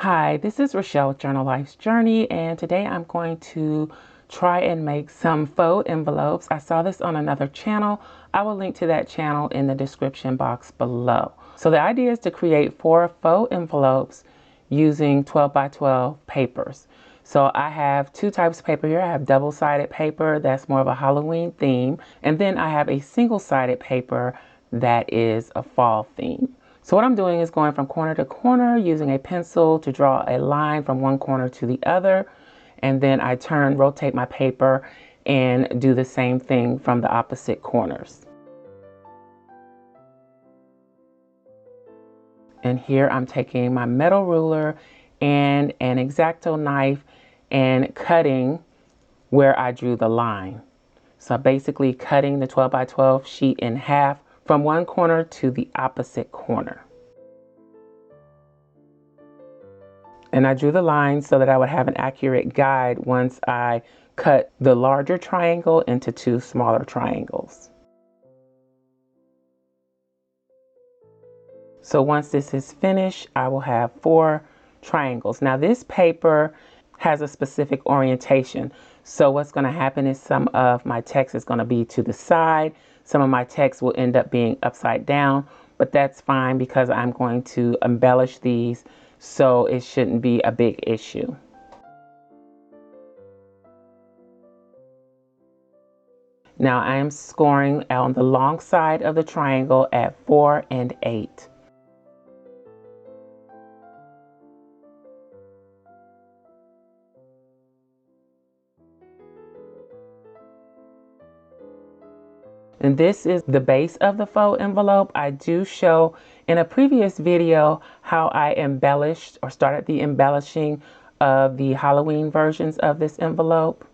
Hi, this is Rachelle with Journal Life's Journey, and today I'm going to try and make some faux envelopes. I saw this on another channel. I will link to that channel in the description box below. So the idea is to create 4 faux envelopes using 12 by 12 papers. So I have 2 types of paper here. I have double-sided paper that's more of a Halloween theme, and then I have a single-sided paper that is a fall theme. So what I'm doing is going from corner to corner using a pencil to draw a line from one corner to the other. And then I rotate my paper and do the same thing from the opposite corners. And here I'm taking my metal ruler and an X-Acto knife and cutting where I drew the line. So basically cutting the 12 by 12 sheet in half from one corner to the opposite corner. And I drew the line so that I would have an accurate guide once I cut the larger triangle into 2 smaller triangles. So once this is finished, I will have 4 triangles. Now this paper has a specific orientation. So what's going to happen is some of my text is going to be to the side. Some of my text will end up being upside down, but that's fine because I'm going to embellish these, so it shouldn't be a big issue. Now I am scoring on the long side of the triangle at 4 and 8. And this is the base of the faux envelope. I do show in a previous video how I embellished or started the embellishing of the Halloween versions of this envelope.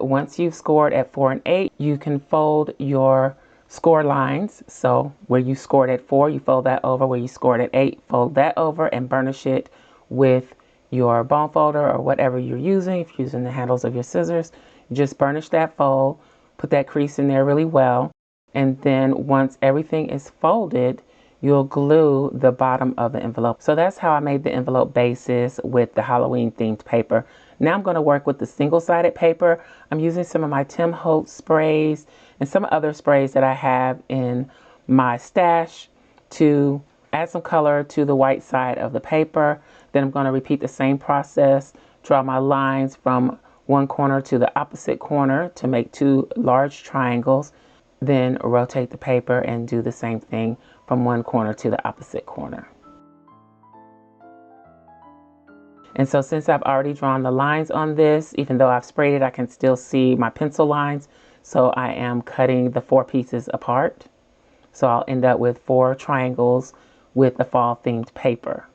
Once you've scored at 4 and 8, you can fold your score lines. So where you scored at 4, you fold that over. Where you scored at 8, fold that over and burnish it with your bone folder or whatever you're using. If you're using the handles of your scissors, just burnish that fold, put that crease in there really well. And then once everything is folded, you'll glue the bottom of the envelope. So that's how I made the envelope bases with the Halloween themed paper. Now I'm going to work with the single-sided paper. I'm using some of my Tim Holtz sprays and some other sprays that I have in my stash to add some color to the white side of the paper. Then I'm going to repeat the same process, draw my lines from one corner to the opposite corner to make 2 large triangles, then rotate the paper and do the same thing from one corner to the opposite corner. And so since I've already drawn the lines on this, even though I've sprayed it, I can still see my pencil lines. So I am cutting the 4 pieces apart. So I'll end up with 4 triangles with the fall themed paper.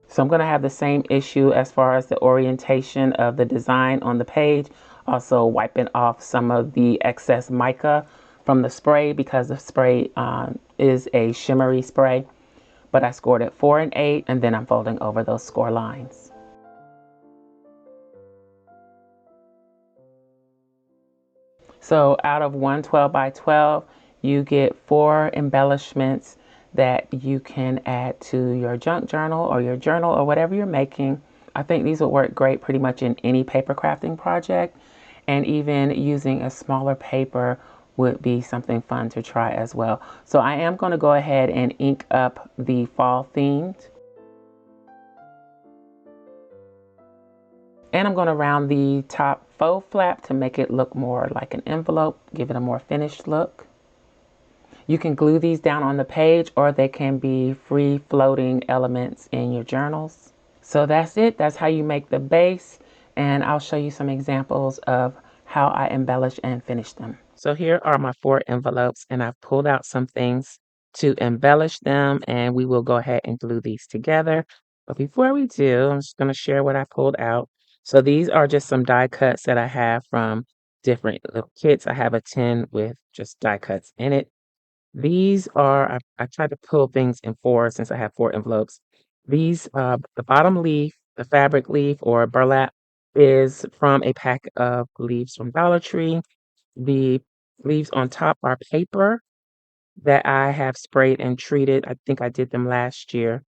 So I'm going to have the same issue as far as the orientation of the design on the page. Also wiping off some of the excess mica from the spray because the spray is a shimmery spray. But I scored at 4 and 8, and then I'm folding over those score lines. So out of 12 by 12, you get 4 embellishments that you can add to your junk journal or your journal or whatever you're making. I think these will work great pretty much in any paper crafting project, and even using a smaller paper would be something fun to try as well. So I am going to go ahead and ink up the fall themed. And I'm going to round the top faux flap to make it look more like an envelope, give it a more finished look. You can glue these down on the page, or they can be free floating elements in your journals. So that's it. That's how you make the base. And I'll show you some examples of how I embellish and finish them. So here are my 4 envelopes, and I've pulled out some things to embellish them, and we will go ahead and glue these together. But before we do, I'm just going to share what I pulled out. So these are just some die cuts that I have from different little kits. I have a tin with just die cuts in it. These are, I tried to pull things in four since I have four envelopes. These, the bottom leaf, the fabric leaf or burlap is from a pack of leaves from Dollar Tree. The leaves on top are paper that I have sprayed and treated. I think I did them last year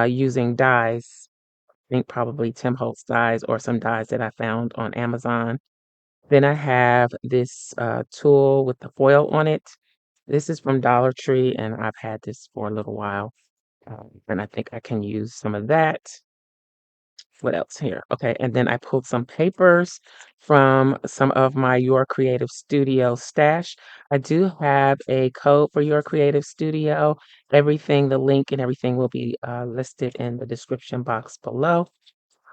using dyes. I think probably Tim Holtz dyes or some dyes that I found on Amazon. Then I have this tool with the foil on it. This is from Dollar Tree, and I've had this for a little while. And I think I can use some of that. What else here? Okay, and then I pulled some papers from some of my Your Creative Studio stash. I do have a code for Your Creative Studio. Everything, the link and everything will be listed in the description box below.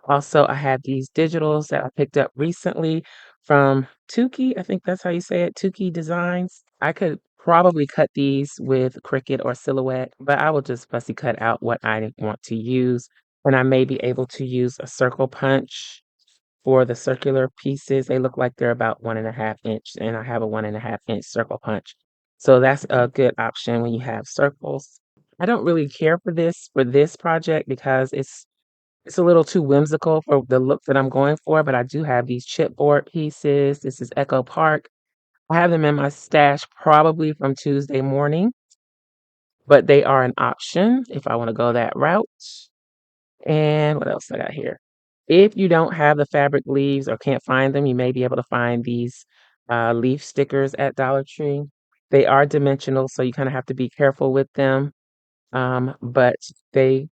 Also, I have these digitals that I picked up recently from Tukey. I think that's how you say it, Tukey Designs. I could probably cut these with Cricut or Silhouette, but I will just fussy cut out what I want to use. And I may be able to use a circle punch for the circular pieces. They look like they're about 1.5 inch, and I have a 1.5 inch circle punch. So that's a good option when you have circles. I don't really care for this project because it's a little too whimsical for the look that I'm going for, but I do have these chipboard pieces. This is Echo Park. I have them in my stash probably from Tuesday morning, but they are an option if I want to go that route. And what else I got here? If you don't have the fabric leaves or can't find them, you may be able to find these leaf stickers at Dollar Tree. They are dimensional, so you kind of have to be careful with them. But they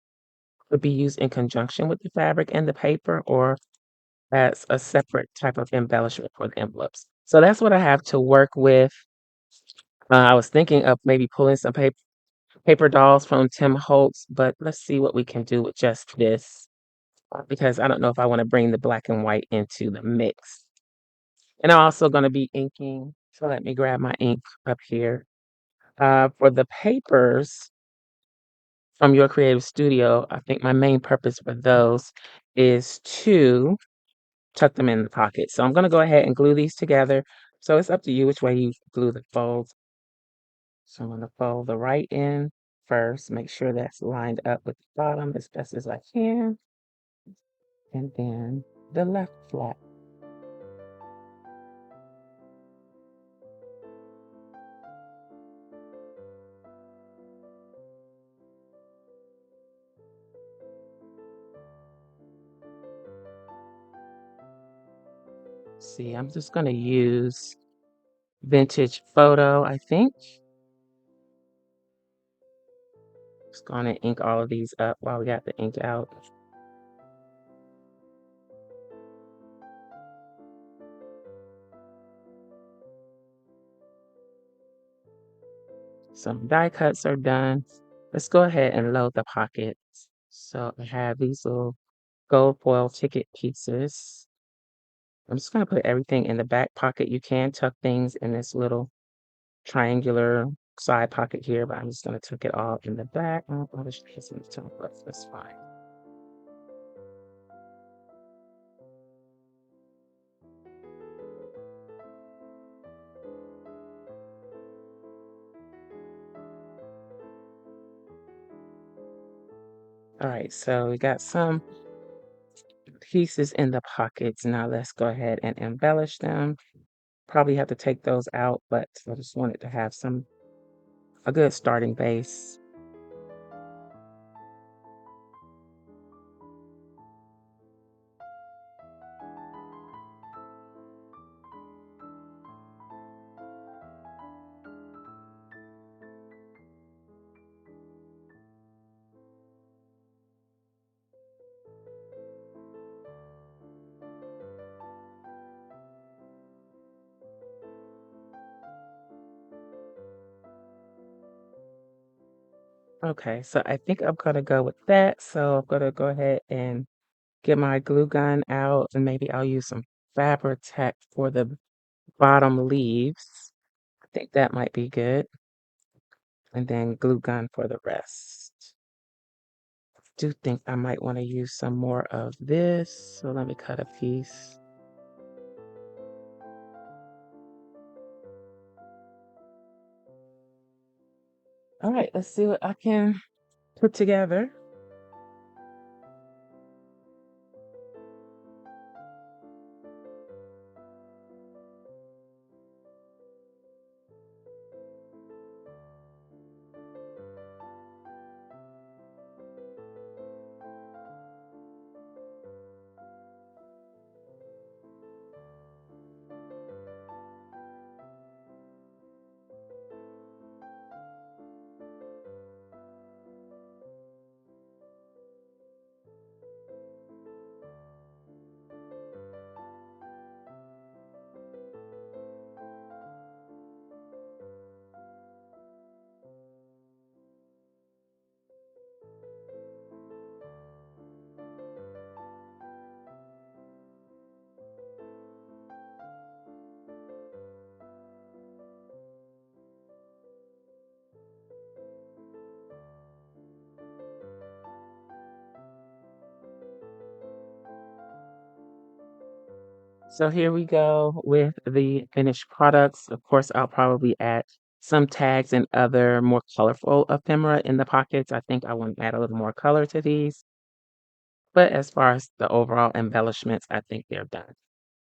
could be used in conjunction with the fabric and the paper or as a separate type of embellishment for the envelopes. So that's what I have to work with. I was thinking of maybe pulling some paper dolls from Tim Holtz, but let's see what we can do with just this because I don't know if I want to bring the black and white into the mix. And I'm also going to be inking. So let me grab my ink up here. For the papers from Your Creative Studio, I think my main purpose for those is to tuck them in the pocket. So I'm going to go ahead and glue these together. So it's up to you which way you glue the folds. So I'm going to fold the right end first, make sure that's lined up with the bottom as best as I can, and then the left flap. See, I'm just going to use Vintage Photo, I think. Just going to ink all of these up while we got the ink out. Some die cuts are done. Let's go ahead and load the pockets. So I have these little gold foil ticket pieces. I'm just going to put everything in the back pocket. You can tuck things in this little triangular side pocket here, but I'm just going to tuck it all in the back. Oh, I wish I had some tuck, but that's fine. All right, so we got some pieces in the pockets. Now let's go ahead and embellish them. Probably have to take those out, but I just wanted to have a good starting base. Okay, so I think I'm gonna go with that. So I'm gonna go ahead and get my glue gun out, and maybe I'll use some Fabri-Tac for the bottom leaves. I think that might be good. And then glue gun for the rest. Do think I might want to use some more of this. So let me cut a piece. All right, let's see what I can put together. So here we go with the finished products. Of course, I'll probably add some tags and other more colorful ephemera in the pockets. I think I want to add a little more color to these. But as far as the overall embellishments, I think they're done.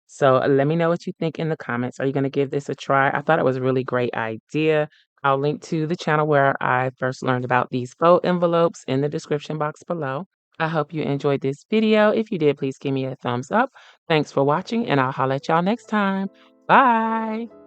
So let me know what you think in the comments. Are you going to give this a try? I thought it was a really great idea. I'll link to the channel where I first learned about these faux envelopes in the description box below. I hope you enjoyed this video. If you did, please give me a thumbs up. Thanks for watching, and I'll holler at y'all next time. Bye.